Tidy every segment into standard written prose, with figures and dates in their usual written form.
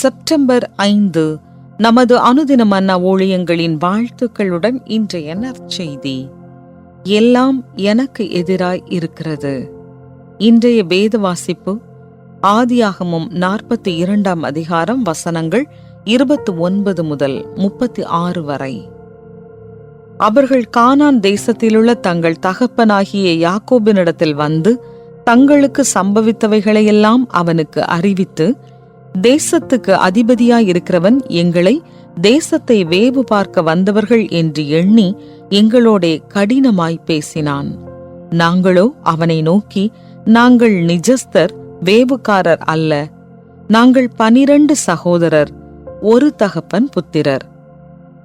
September 5 நமது அனுதின மன்னா ஊழியங்களின் வாழ்த்துக்களுடன் இன்றைய நற்செய்தி. எல்லாம் எனக்கு எதிராய் இருக்கிறது. இன்றைய வேத வாசிப்பு ஆதியாகமம் 42 அதிகாரம் வசனங்கள் 29 முதல் 36 வரை. அவர்கள் கானான் தேசத்திலுள்ள தங்கள் தகப்பனாகிய யாக்கோபினிடத்தில் வந்து தங்களுக்கு சம்பவித்தவைகளையெல்லாம் அவனுக்கு அறிவித்து, தேசத்துக்கு அதிபதியாயிருக்கிறவன் எங்களை தேசத்தை வேவு பார்க்க வந்தவர்கள் என்று எண்ணி எங்களோடே கடினமாய் பேசினான். நாங்களோ அவனை நோக்கி, நாங்கள் நிஜஸ்தர், வேவுக்காரர் அல்ல. நாங்கள் 12 சகோதரர், ஒரு தகப்பன் புத்திரர்.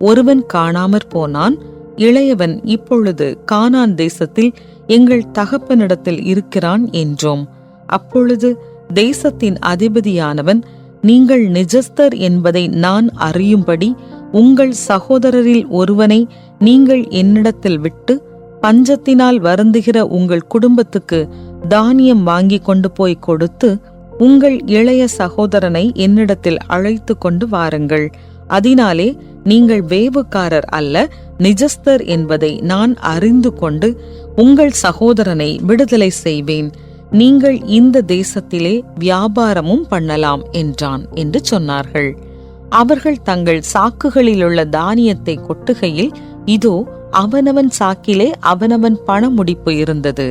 ஒருவன் காணாமற் போனான், இளையவன் இப்பொழுது கானான் தேசத்தில் எங்கள் தகப்பனிடத்தில் இருக்கிறான் என்றோம். அப்பொழுது தேசத்தின் அதிபதியானவன், நீங்கள் நிஜஸ்தர் என்பதை நான் அறியும்படி உங்கள் சகோதரரில் ஒருவனை நீங்கள் என்னிடத்தில் விட்டு பஞ்சத்தினால் வருந்துகிற உங்கள் குடும்பத்துக்கு தானியம் வாங்கி கொண்டு போய் கொடுத்து, உங்கள் இளைய சகோதரனை என்னிடத்தில் அழைத்து கொண்டு வாருங்கள். அதனாலே நீங்கள் வேவுக்காரர் அல்ல, நிஜஸ்தர் என்பதை நான் அறிந்து கொண்டு உங்கள் சகோதரனை விடுதலை செய்வேன். நீங்கள் இந்த தேசத்திலே வியாபாரமும் பண்ணலாம் என்றான் என்று சொன்னார்கள். அவர்கள் தங்கள் சாக்குகளிலுள்ள தானியத்தை கொட்டுகையில், இதோ அவனவன் சாக்கிலே அவனவன் பணமுடிப்பு இருந்தது.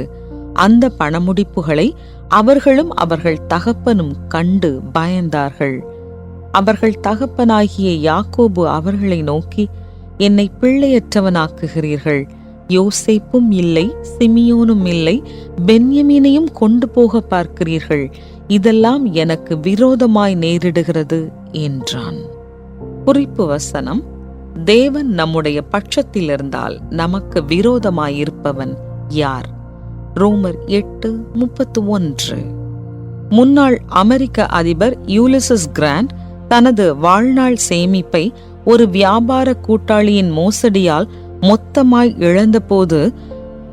அந்த பணமுடிப்புகளை அவர்களும் அவர்கள் தகப்பனும் கண்டு பயந்தார்கள். அவர்கள் தகப்பனாகிய யாக்கோபு அவர்களை நோக்கி, என்னை பிள்ளையற்றவனாக்குகிறீர்கள். யோசேப்பும் இல்லை, சிமியோனும் இல்லை, பென்யமீனையும் கொண்டு போக பார்க்கிறீர்கள். இதெல்லாம் எனக்கு விரோதமாய் நேரிடுகிறது என்றான். குறிப்பு வசனம்: தேவன் நம்முடைய பட்சத்தில் இருந்தால் நமக்கு விரோதமாயிருப்பவன் யார்? ரோமர் 8:31. முன்னாள் அமெரிக்க அதிபர் யூலிசஸ் கிராண்ட் தனது வாழ்நாள் சேமிப்பை ஒரு வியாபார கூட்டாளியின் மோசடியால் மொத்தமாய் இழந்தபோது,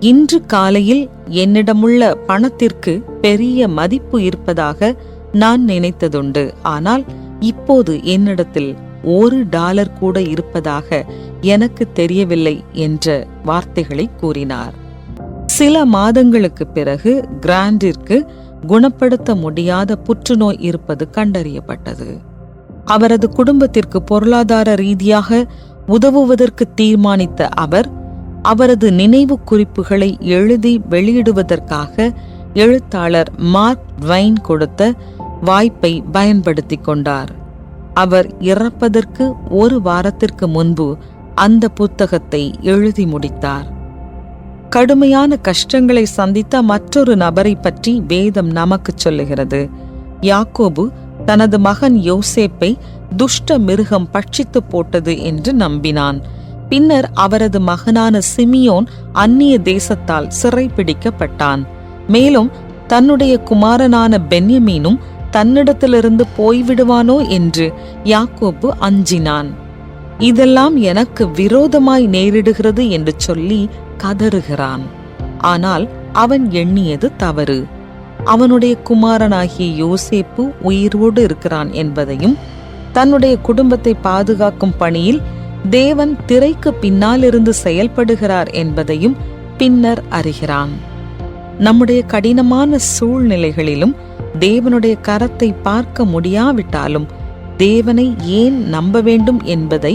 இன்று காலையில் என்னிடமுள்ள பணத்திற்கு பெரிய மதிப்பு இருப்பதாக நான் நினைத்ததுண்டு. ஆனால் இப்போது என்னிடத்தில் $1 கூட இருப்பதாக எனக்கு தெரியவில்லை என்ற வார்த்தைகளை கூறினார். சில மாதங்களுக்கு பிறகு கிராண்டிற்கு குணப்படுத்த முடியாத புற்றுநோய் இருப்பது கண்டறியப்பட்டது. அவரது குடும்பத்திற்கு பொருளாதார ரீதியாக உதவுவதற்கு தீர்மானித்த அவர், அவரது நினைவு குறிப்புகளை எழுதி வெளியிடுவதற்காக எழுத்தாளர் மார்க் ட்வைன் கொடுத்த வாய்ப்பை பயன்படுத்தி கொண்டார். அவர் இறப்பதற்கு 1 வாரத்திற்கு முன்பு அந்த புத்தகத்தை எழுதி முடித்தார். கடுமையான கஷ்டங்களை சந்தித்த மற்றொரு நபரை பற்றி வேதம் நமக்கு சொல்லுகிறது. யாக்கோபு தனது மகன் யோசேப்பை துஷ்ட மிருகம் பட்சித்து போட்டது என்று நம்பினான். பின்னர் அவரது மகனான சிமியோன் அந்நிய தேசத்தால் சிறைப்பிடிக்கப்பட்டான். மேலும் தன்னுடைய குமாரனான பென்யமீனும் தன்னிடத்திலிருந்து போய்விடுவானோ என்று யாக்கோபு அஞ்சினான். இதெல்லாம் எனக்கு விரோதமாய் நேரிடுகிறது என்று சொல்லி கதறுகிறான். ஆனால் அவன் எண்ணியது தவறு. அவனுடைய குமாரனாகிய யோசேப்பு உயிரோடு இருக்கிறான் என்பதையும், தன்னுடைய குடும்பத்தை பாதுகாக்கும் பணியில் தேவன் திரைக்கு பின்னாலிருந்து செயல்படுகிறார் என்பதையும் பின்னர் அறிகிறான். நம்முடைய கடினமான சூழ்நிலைகளிலும் தேவனுடைய கரத்தை பார்க்க முடியாவிட்டாலும் தேவனை ஏன் நம்ப வேண்டும் என்பதை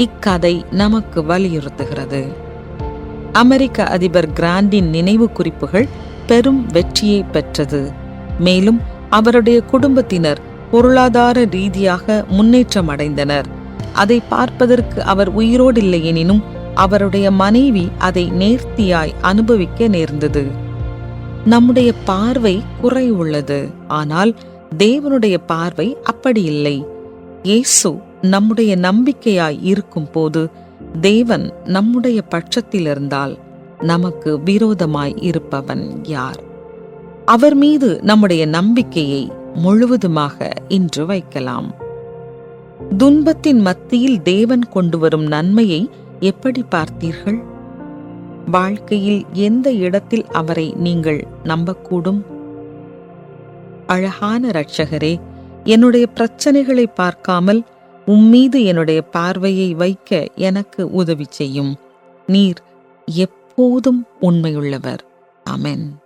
இக்கதை நமக்கு வலியுறுத்துகிறது. அமெரிக்க அதிபர் கிராண்டின் நினைவு குறிப்புகள் பெரும் வெற்றியை பெற்றது. மேலும் அவருடைய குடும்பத்தினர் பொருளாதார ரீதியாக முன்னேற்றம் அடைந்தனர். அதை பார்ப்பதற்கு அவர் உயிரோடில்லை எனினும் அவருடைய மனைவி அதை நேர்த்தியாய் அனுபவிக்க நேர்ந்தது. நம்முடைய பார்வை குறை உள்ளது, ஆனால் தேவனுடைய பார்வை அப்படி இல்லை. இயேசு நம்முடைய நம்பிக்கையாய் இருக்கும் போது தேவன் நம்முடைய பட்சத்தில் இருந்தால் நமக்கு விரோதமாய் இருப்பவன் யார்? அவர் மீது நம்முடைய நம்பிக்கையை முழுவதுமாக இன்று வைக்கலாம். துன்பத்தின் மத்தியில் தேவன் கொண்டு வரும் நன்மையை எப்படி பார்த்தீர்கள்? வாழ்க்கையில் எந்த இடத்தில் அவரை நீங்கள் நம்பக்கூடும்? அழகான இரட்சகரே, என்னுடைய பிரச்சனைகளை பார்க்காமல் உம்மீது என்னுடைய பார்வையை வைக்க எனக்கு உதவி செய்யும். நீர் எப்போதும் உண்மையுள்ளவர். ஆமென்.